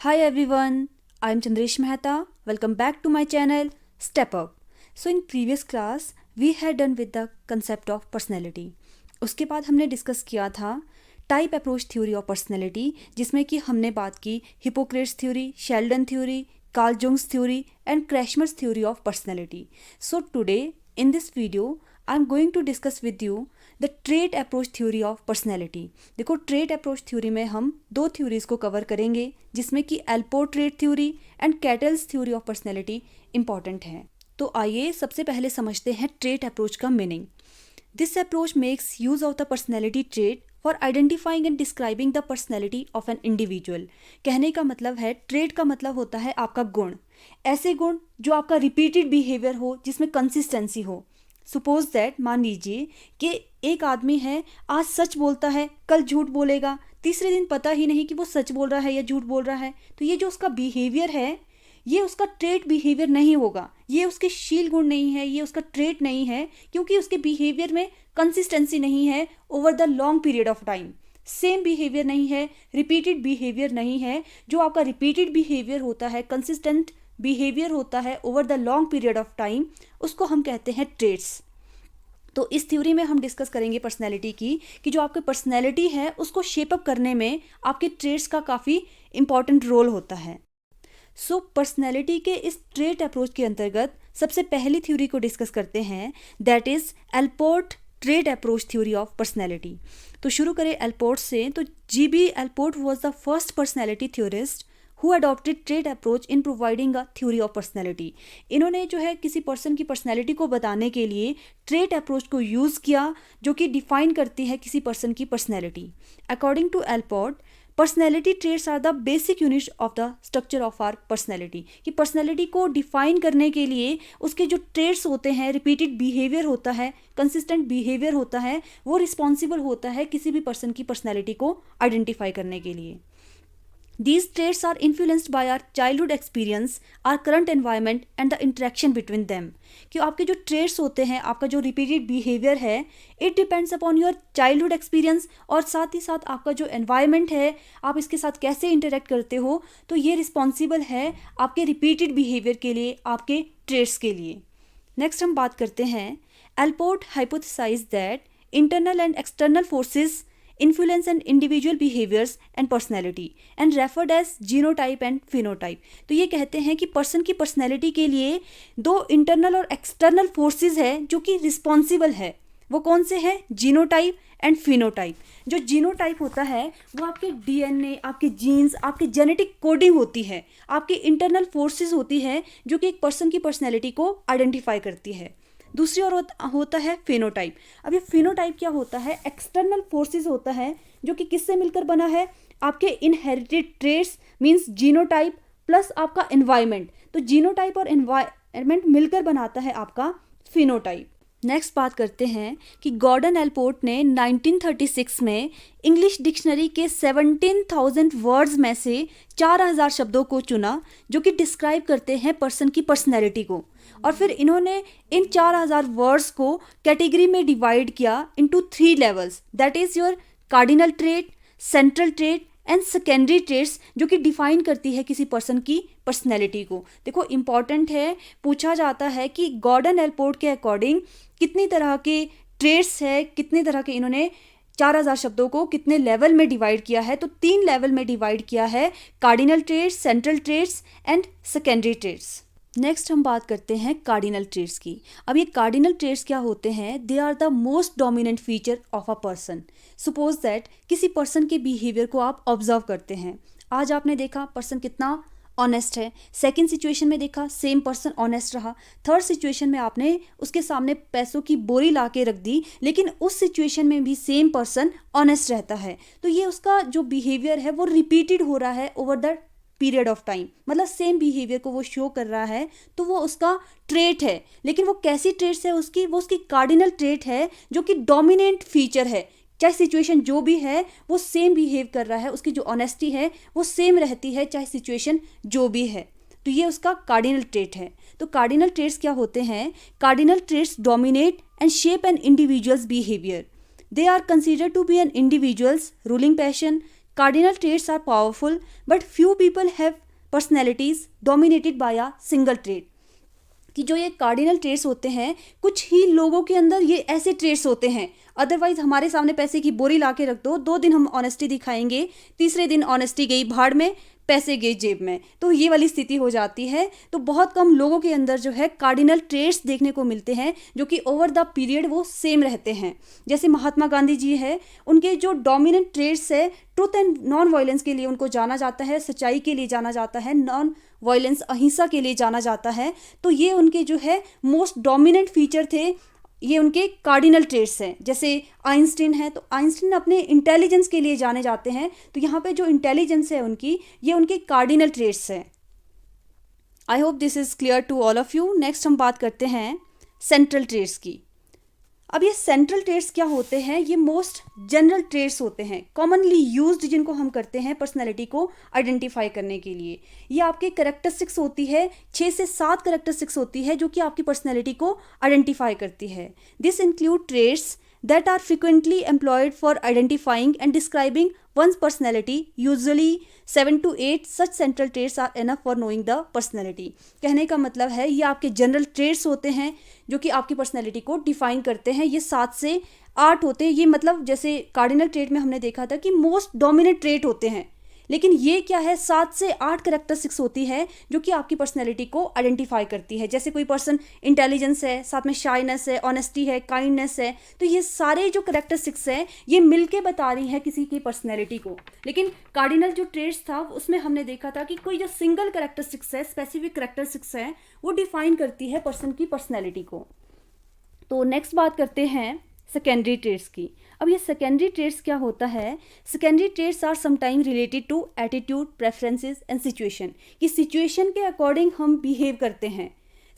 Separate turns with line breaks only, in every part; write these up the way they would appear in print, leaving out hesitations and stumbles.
Hi everyone, I am Chandresh Mehta. Welcome back to my channel Step Up. So in previous class we had done with the concept of personality. उसके बाद हमने discuss किया था type approach theory of personality, जिसमें कि हमने बात की Hippocrates theory, Sheldon theory, Carl Jung's theory and Kretschmer's theory of personality. So today in this video I am going to discuss with you the trait approach theory of personality. देखो, trait approach theory में हम दो theories को cover करेंगे, जिसमें कि Allport trait theory and kettles theory of personality important है. तो आइए सबसे पहले समझते हैं ट्रेट अप्रोच का meaning. This approach makes use of the personality trait for identifying and describing the personality of an individual. कहने का मतलब है, ट्रेट का मतलब होता है आपका गुण, ऐसे गुण जो आपका रिपीटेड बिहेवियर हो, जिसमें कंसिस्टेंसी हो. सपोज दैट, मान लीजिए कि एक आदमी है, आज सच बोलता है, कल झूठ बोलेगा, तीसरे दिन पता ही नहीं कि वो सच बोल रहा है या झूठ बोल रहा है. तो ये जो उसका बिहेवियर है, ये उसका ट्रेट बिहेवियर नहीं होगा, ये उसके शील गुण नहीं है, ये उसका ट्रेट नहीं है, क्योंकि उसके बिहेवियर में कंसिस्टेंसी नहीं है over the long period of time. Same behaviour नहीं है, रिपीटेड बिहेवियर नहीं है. जो आपका रिपीटेड बिहेवियर होता है, कंसिस्टेंट बिहेवियर होता है over the long period of time, उसको हम कहते हैं ट्रेट्स. तो इस थ्योरी में हम डिस्कस करेंगे पर्सनैलिटी की, कि जो आपकी पर्सनैलिटी है उसको शेप अप करने में आपके ट्रेट्स का काफ़ी इंपॉर्टेंट रोल होता है. सो पर्सनैलिटी के इस ट्रेट अप्रोच के अंतर्गत सबसे पहली थ्योरी को डिस्कस करते हैं, that is Allport trait approach theory of personality. तो शुरू करें एल्पोर्ट से. तो GB Allport was the first personality theorist who adopted trait approach in providing a theory of personality. इन्होंने जो है किसी पर्सन की पर्सनैलिटी को बताने के लिए ट्रेट अप्रोच को यूज़ किया, जो कि डिफाइन करती है किसी पर्सन की personality. According to Allport, personality traits are the basic unit of the structure of our personality. कि पर्सनैलिटी को डिफाइन करने के लिए उसके जो ट्रेट्स होते हैं, रिपीटेड बिहेवियर होता है, कंसिस्टेंट बिहेवियर होता है, वो रिस्पॉन्सिबल होता है किसी भी पर्सन की पर्सनैलिटी को आइडेंटिफाई करने के लिए. These traits are influenced by our childhood experience, our current environment and the interaction between them. कि आपके जो ट्रेट्स होते हैं, आपका जो रिपीटेड बिहेवियर है, it depends upon your childhood experience, और साथ ही साथ आपका जो एनवायरनमेंट है, आप इसके साथ कैसे इंटरेक्ट करते हो, तो ये रिस्पॉन्सिबल है आपके रिपीटेड बिहेवियर के लिए, आपके ट्रेट्स के लिए. नेक्स्ट हम बात करते हैं, Allport hypothesised that internal and external forces influence and individual behaviors and personality and referred as genotype and phenotype. तो ये कहते हैं कि पर्सन की पर्सनैलिटी के लिए दो इंटरनल और एक्सटर्नल फोर्सेस है जो कि रिस्पॉन्सिबल है. वो कौन से हैं? Genotype and phenotype. जो जीनोटाइप होता है वो आपके DNA, आपके जीन्स, आपकी जेनेटिक कोडिंग होती है, आपकी इंटरनल फोर्सेस होती है जो कि एक पर्सन की पर्सनैलिटी को आइडेंटिफाई करती है. दूसरी ओर होता है फिनोटाइप. अब ये फिनोटाइप क्या होता है? एक्सटर्नल फोर्सेस होता है जो कि किससे मिलकर बना है? आपके inherited traits means genotype plus आपका एनवायरनमेंट. तो जीनोटाइप और एनवायरनमेंट मिलकर बनाता है आपका फिनोटाइप. नेक्स्ट बात करते हैं कि गॉर्डन एल्पोर्ट ने 1936 में इंग्लिश डिक्शनरी के 17,000 वर्ड्स में से 4,000 शब्दों को चुना जो कि डिस्क्राइब करते हैं पर्सन की पर्सनैलिटी को, और फिर इन्होंने इन 4,000 वर्ड्स को कैटेगरी में डिवाइड किया into 3 levels, that is your cardinal trait, central trait and secondary traits, जो कि डिफाइन करती है किसी पर्सन की पर्सनैलिटी को. देखो, इंपॉर्टेंट है, पूछा जाता है कि गॉर्डन एल्पोर्ट के अकॉर्डिंग कितनी तरह के ट्रेट्स है, कितनी तरह के इन्होंने 4,000 शब्दों को कितने लेवल में डिवाइड किया है. तो 3 लेवल में डिवाइड किया है, cardinal traits, central traits and secondary traits. Next हम बात करते हैं कार्डिनल ट्रेट्स की. अब ये कार्डिनल ट्रेट्स क्या होते हैं? They are the most dominant feature of a person. Suppose that किसी पर्सन के बिहेवियर को आप ऑब्जर्व करते हैं. आज आपने देखा पर्सन कितना ऑनेस्ट है, सेकंड सिचुएशन में देखा सेम पर्सन ऑनेस्ट रहा, थर्ड सिचुएशन में आपने उसके सामने पैसों की बोरी ला के रख दी, लेकिन उस सिचुएशन में भी सेम पर्सन ऑनेस्ट रहता है. तो ये उसका जो बिहेवियर है वो रिपीटेड हो रहा है over the period of time, मतलब सेम बिहेवियर को वो शो कर रहा है, तो वो उसका ट्रेट है. लेकिन वो कैसी ट्रेट्स है उसकी? वो उसकी कार्डिनल ट्रेट है जो कि डोमिनेंट फीचर है. चाहे सिचुएशन जो भी है वो सेम बिहेव कर रहा है, उसकी जो ऑनेस्टी है वो सेम रहती है चाहे सिचुएशन जो भी है. तो ये उसका कार्डिनल ट्रेट है. तो कार्डिनल ट्रेट्स क्या होते हैं? Cardinal traits dominate and shape an individual's behaviour. They are considered to be an individual's ruling passion, cardinal traits are powerful but few people have personalities dominated by a single trait. कि जो ये cardinal traits होते हैं, कुछ ही लोगों के अंदर ये ऐसे ट्रेट्स होते हैं। अदरवाइज हमारे सामने पैसे की बोरी ला के रख दो, 2 दिन हम ऑनेस्टी दिखाएंगे, तीसरे दिन ऑनेस्टी गई भाड़ में, पैसे गए जेब में, तो ये वाली स्थिति हो जाती है। तो बहुत कम लोगों के अंदर जो है कार्डिनल ट्रेट्स देखने को मिलते हैं जो कि ओवर द पीरियड वो सेम रहते हैं। जैसे महात्मा गांधी जी है, उनके जो डोमिनेंट ट्रेट्स है, ट्रूथ एंड नॉन वायलेंस के लिए उनको जाना जाता है, सच्चाई के लिए जाना जाता है, नॉन वायलेंस अहिंसा के लिए जाना जाता है। तो ये उनके जो है मोस्ट डोमिनेंट फीचर थे, ये उनके कार्डिनल ट्रेट्स हैं। जैसे आइंस्टीन है, तो आइंस्टीन अपने इंटेलिजेंस के लिए जाने जाते हैं, तो यहाँ पे जो इंटेलिजेंस है उनकी, ये उनके कार्डिनल ट्रेट्स हैं। I hope this is clear to all of you. Next हम बात करते हैं सेंट्रल ट्रेट्स की। अब ये सेंट्रल ट्रेट्स क्या होते हैं? ये मोस्ट जनरल ट्रेट्स होते हैं, कॉमनली यूज्ड, जिनको हम करते हैं पर्सनैलिटी को आइडेंटिफाई करने के लिए। ये आपके कैरेक्टरिस्टिक्स होती है, 6 से 7 कैरेक्टरिस्टिक्स होती है जो कि आपकी पर्सनैलिटी को आइडेंटिफाई करती है। This include traits that are frequently employed for identifying and describing one's personality. Usually 7 to 8 such central traits are enough for knowing the personality. कहने का मतलब है ये आपके जनरल ट्रेट्स होते हैं जो कि आपकी पर्सनैलिटी को डिफाइन करते हैं। ये 7 से 8 होते हैं। ये मतलब जैसे कार्डिनल ट्रेट में हमने देखा था कि मोस्ट डोमिनेंट ट्रेट होते हैं, लेकिन ये क्या है, 7 से 8 कैरेक्टरिस्टिक्स होती है जो कि आपकी पर्सनैलिटी को आइडेंटिफाई करती है। जैसे कोई पर्सन इंटेलिजेंस है, साथ में शाइनेस है, ऑनेस्टी है, काइंडनेस है, तो ये सारे जो कैरेक्टरिस्टिक्स हैं ये मिलके बता रही है किसी की पर्सनैलिटी को। लेकिन कार्डिनल जो ट्रेट्स था उसमें हमने देखा था कि कोई जो सिंगल कैरेक्टरिस्टिक्स है, स्पेसिफिक कैरेक्टरिस्टिक्स है, वो डिफाइन करती है पर्सन की पर्सनैलिटी को। तो नेक्स्ट बात करते हैं सेकेंडरी ट्रेट्स की। अब ये सेकेंडरी ट्रेट्स क्या होता है? Secondary traits are sometime related to attitude, preferences and situation. कि सिचुएशन के अकॉर्डिंग हम बिहेव करते हैं,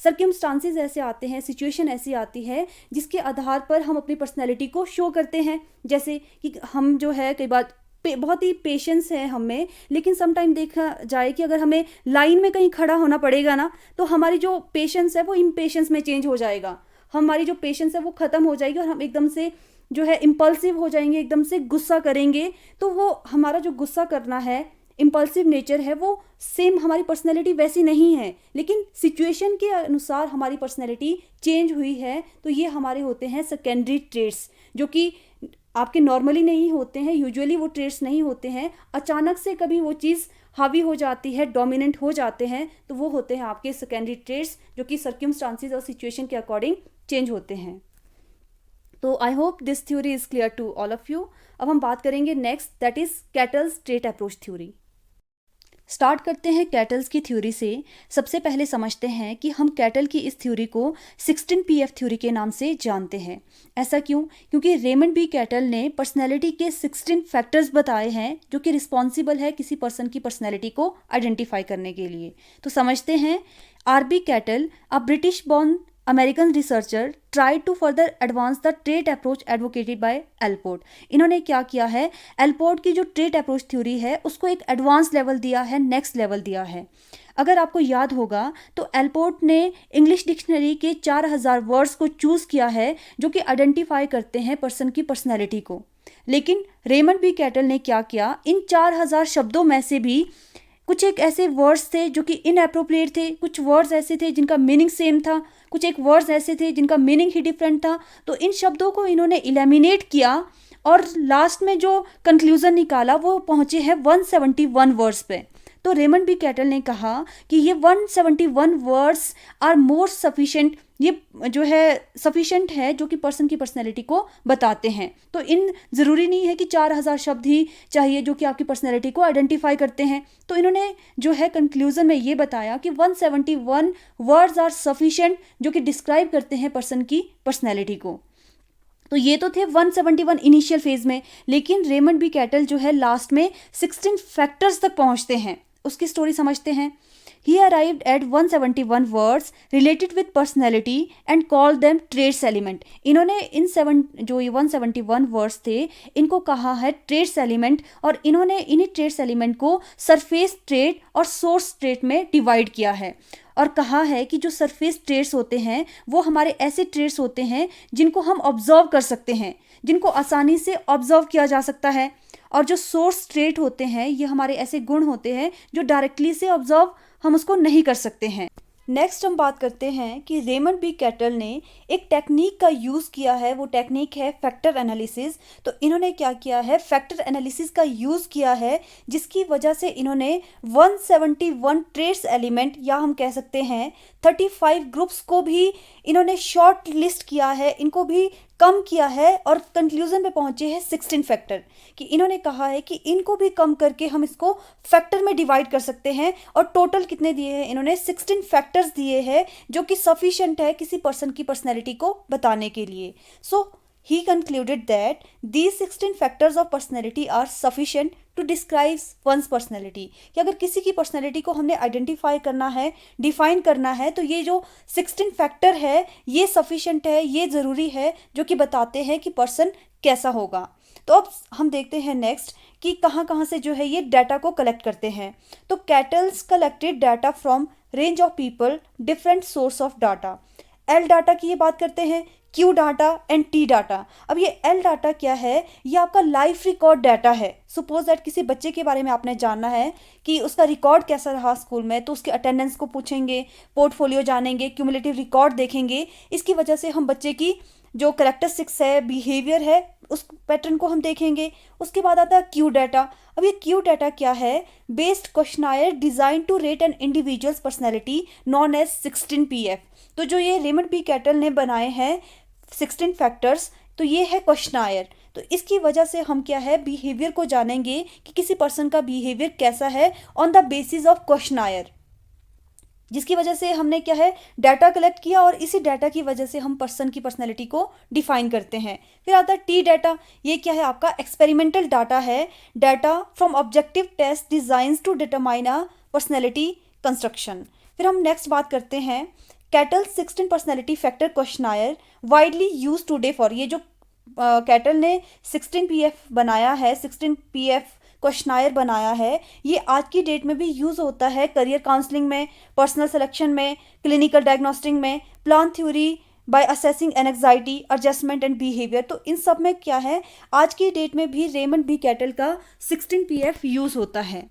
सर्कमस्टांसेस ऐसे आते हैं, सिचुएशन ऐसी आती है जिसके आधार पर हम अपनी पर्सनैलिटी को शो करते हैं। जैसे कि हम जो है कई बार बहुत ही पेशेंस है हमें, लेकिन समटाइम देखा जाए कि अगर हमें लाइन में कहीं खड़ा होना पड़ेगा ना, तो हमारी जो पेशेंस है वो इम्पेशेंस में चेंज हो जाएगा। हमारी जो पेशेंस है वो ख़त्म हो जाएगी और हम एकदम से जो है इम्पल्सिव हो जाएंगे, एकदम से गुस्सा करेंगे। तो वो हमारा जो गुस्सा करना है, इम्पल्सिव नेचर है, वो सेम हमारी पर्सनैलिटी वैसी नहीं है, लेकिन सिचुएशन के अनुसार हमारी पर्सनैलिटी चेंज हुई है। तो ये हमारे होते हैं सेकेंडरी ट्रेट्स, जो कि आपके नॉर्मली नहीं होते हैं, यूजुअली वो ट्रेट्स नहीं होते हैं। अचानक से कभी वो चीज़ हावी हो जाती है, डोमिनेंट हो जाते हैं, तो वो होते हैं आपके सेकेंडरी ट्रेट्स जो कि सर्कमस्टांसेस और सिचुएशन के अकॉर्डिंग चेंज होते हैं। तो I hope this theory is clear to all of you. अब हम बात करेंगे next, that is Cattell's trait approach theory. Start करते हैं कैटल्स की थ्योरी से। सबसे पहले समझते हैं कि हम कैटल की इस थ्योरी को 16PF थ्योरी के नाम से जानते हैं। ऐसा क्यों? क्योंकि रेमंड बी कैटल ने पर्सनैलिटी के 16 फैक्टर्स बताए हैं जो कि रिस्पॉन्सिबल है किसी पर्सन की पर्सनैलिटी को आइडेंटिफाई करने के लिए। तो समझते हैं। RB Cattell, a British born American researcher, try to further advance the trait approach advocated by Allport. इन्होंने क्या किया है, एलपोर्ट की जो ट्रेट अप्रोच थ्योरी है उसको एक एडवांस लेवल दिया है, नेक्स्ट लेवल दिया है। अगर आपको याद होगा तो एलपोर्ट ने इंग्लिश डिक्शनरी के 4000 वर्ड्स को चूज़ किया है जो कि आइडेंटिफाई करते हैं पर्सन की पर्सनैलिटी को। लेकिन रेमंड बी कैटल ने क्या किया, इन 4000 शब्दों में से भी कुछ एक ऐसे वर्ड्स थे जो कि इनएप्रोप्रिएट थे, कुछ वर्ड्स ऐसे थे जिनका मीनिंग सेम था, कुछ एक वर्ड्स ऐसे थे जिनका मीनिंग ही डिफरेंट था। तो इन शब्दों को इन्होंने एलिमिनेट किया और लास्ट में जो कंक्लूजन निकाला वो पहुंचे हैं 171 वर्ड्स पे। तो रेमंड बी कैटल ने कहा कि ये 171 वर्ड्स आर मोर सफिशिएंट, ये जो है सफिशिएंट है जो कि पर्सन की पर्सनैलिटी को बताते हैं। तो इन ज़रूरी नहीं है कि 4000 शब्द ही चाहिए जो कि आपकी पर्सनैलिटी को आइडेंटिफाई करते हैं। तो इन्होंने जो है कंक्लूजन में ये बताया कि 171 वर्ड्स आर सफिशिएंट जो कि डिस्क्राइब करते हैं पर्सन की पर्सनैलिटी को। तो ये तो थे 171 इनिशियल फेज में, लेकिन रेमंड बी कैटल जो है लास्ट में 16 फैक्टर्स तक पहुंचते हैं। उसकी स्टोरी समझते हैं। He arrived at 171 words related with personality and called them traits element. इन्होंने इन 171 वर्ड्स थे इनको कहा है ट्रेट्स एलिमेंट, और इन्होंने इन्हीं ट्रेट्स एलिमेंट को सरफेस ट्रेट और सोर्स ट्रेट में डिवाइड किया है और कहा है कि जो सरफेस ट्रेट्स होते हैं वो हमारे ऐसे ट्रेट्स होते हैं जिनको हम ऑब्जर्व कर सकते हैं, जिनको आसानी से ऑब्जर्व किया जा सकता है। और जो सोर्स ट्रेट होते हैं ये हमारे ऐसे गुण होते हैं जो डायरेक्टली से ऑब्जर्व हम उसको नहीं कर सकते हैं। नेक्स्ट हम बात करते हैं कि रेमंड बी कैटल ने एक टेक्निक का यूज़ किया है, वो टेक्निक है फैक्टर एनालिसिस। तो इन्होंने क्या किया है, फैक्टर एनालिसिस का यूज़ किया है, जिसकी वजह से इन्होंने 171 ट्रेस एलिमेंट या हम कह सकते हैं 35 ग्रुप्स को भी इन्होंने शॉर्ट लिस्ट किया है, इनको भी कम किया है और कंक्लूजन पे पहुंचे हैं 16 फैक्टर, कि इन्होंने कहा है कि इनको भी कम करके हम इसको फैक्टर में डिवाइड कर सकते हैं। और टोटल कितने दिए हैं इन्होंने, 16 फैक्टर्स दिए हैं, जो कि सफिशिएंट है किसी पर्सन की पर्सनैलिटी को बताने के लिए। सो he concluded that these 16 factors of personality are sufficient to describe one's personality। कि अगर किसी की पर्सनैलिटी को हमने आइडेंटिफाई करना है, डिफाइन करना है, तो ये जो 16 फैक्टर है ये सफिशिएंट है, ये ज़रूरी है, जो कि बताते हैं कि पर्सन कैसा होगा। तो अब हम देखते हैं नेक्स्ट कि कहाँ कहाँ से जो है ये डाटा को कलेक्ट करते हैं। तो kettles collected data from range of people, different source of data. L data की ये बात करते हैं, Q data and T data. अब ये एल डाटा क्या है, ये आपका लाइफ रिकॉर्ड डाटा है। सपोज दैट किसी बच्चे के बारे में आपने जानना है कि उसका रिकॉर्ड कैसा रहा स्कूल में, तो उसके अटेंडेंस को पूछेंगे, पोर्टफोलियो जानेंगे, क्यूमुलेटिव रिकॉर्ड देखेंगे। इसकी वजह से हम बच्चे की जो कैरेक्टरिस्टिक्स है, बिहेवियर है, उस पैटर्न को हम देखेंगे। उसके बाद आता है क्यू डाटा। अब ये क्यू डाटा क्या है, based questionnaire design to rate an individual's personality known as 16 PF। तो जो ये रेमंड बी कैटल ने बनाए हैं 16 फैक्टर्स, तो ये है क्वेश्चनायर। तो इसकी वजह से हम क्या है, बिहेवियर को जानेंगे कि किसी पर्सन का बिहेवियर कैसा है on the basis of questionnaire, जिसकी वजह से हमने क्या है, डाटा कलेक्ट किया और इसी डाटा की वजह से हम पर्सन की पर्सनैलिटी को डिफाइन करते हैं। फिर आता है टी डाटा। ये क्या है, आपका एक्सपेरिमेंटल डाटा है, data from objective test designs to determine a personality construction. फिर हम नेक्स्ट बात करते हैं Cattell 16 personality factor questionnaire widely use today for. ये जो कैटल ने 16 PF बनाया है, 16 PF क्वेश्चनायर बनाया है, ये आज की डेट में भी यूज़ होता है करियर काउंसलिंग में, पर्सनल सिलेक्शन में, क्लिनिकल डायग्नोस्टिक में, plan theory by assessing anxiety, adjustment and behaviour. तो इन सब में क्या है, आज की डेट में भी रेमंड बी कैटल का 16 PF यूज़ होता है।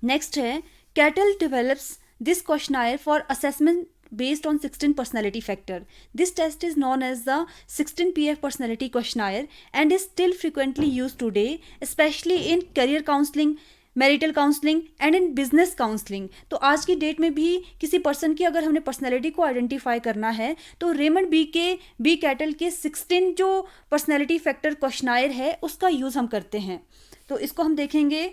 नेक्स्ट है cattle develops this questionnaire for assessment based on 16 personality factor. This test is known as the 16 PF personality questionnaire and is still frequently used today, especially in career counseling, marital counselling and in business counselling. तो आज की date में भी किसी person की अगर हमने personality को आइडेंटिफाई करना है तो रेमंड बी कैटल के 16 जो पर्सनैलिटी फैक्टर क्वेश्चनायर है उसका यूज़ हम करते हैं। तो इसको हम देखेंगे,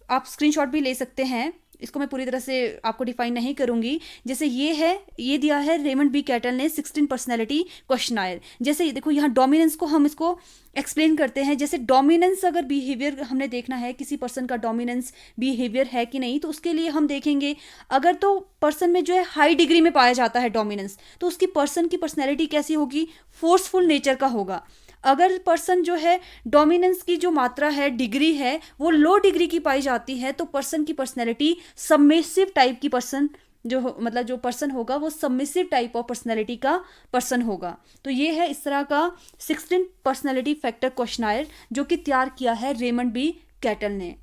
आप स्क्रीनशॉट भी ले सकते हैं, इसको मैं पूरी तरह से आपको डिफाइन नहीं करूंगी। जैसे ये है, ये दिया है रेमंड बी कैटल ने 16 पर्सनैलिटी क्वेश्चनायर। जैसे देखो यहाँ डोमिनेंस को हम इसको एक्सप्लेन करते हैं। जैसे डोमिनेंस अगर बिहेवियर हमने देखना है किसी पर्सन का डोमिनेंस बिहेवियर है कि नहीं, तो उसके लिए हम देखेंगे अगर तो पर्सन में जो है हाई डिग्री में पाया जाता है डोमिनेंस, तो उसकी पर्सन की पर्सनैलिटी कैसी होगी, फोर्सफुल नेचर का होगा। अगर पर्सन जो है डोमिनेंस की जो मात्रा है, डिग्री है, वो लो डिग्री की पाई जाती है, तो पर्सन की पर्सनैलिटी सबमिसिव टाइप की पर्सन मतलब जो पर्सन होगा वो सबमिसिव टाइप ऑफ पर्सनैलिटी का पर्सन होगा। तो ये है इस तरह का 16 पर्सनैलिटी फैक्टर क्वेश्चनायर जो कि तैयार किया है रेमंड बी कैटल ने।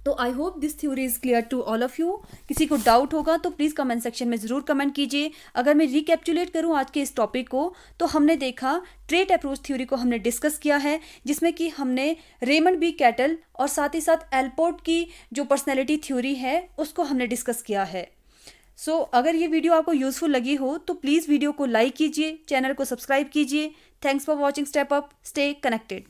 तो I hope this theory is clear to all of you. किसी को डाउट होगा तो प्लीज़ कमेंट सेक्शन में ज़रूर कमेंट कीजिए। अगर मैं रिकैप्चुलेट करूं आज के इस टॉपिक को, तो हमने देखा ट्रेट अप्रोच थ्योरी को हमने डिस्कस किया है, जिसमें कि हमने रेमंड बी कैटल और साथ ही साथ एल्पोर्ट की जो पर्सनैलिटी थ्योरी है उसको हमने डिस्कस किया है। सो अगर ये वीडियो आपको यूज़फुल लगी हो तो प्लीज़ वीडियो को लाइक कीजिए, चैनल को सब्सक्राइब कीजिए। Thanks for watching step up, stay connected.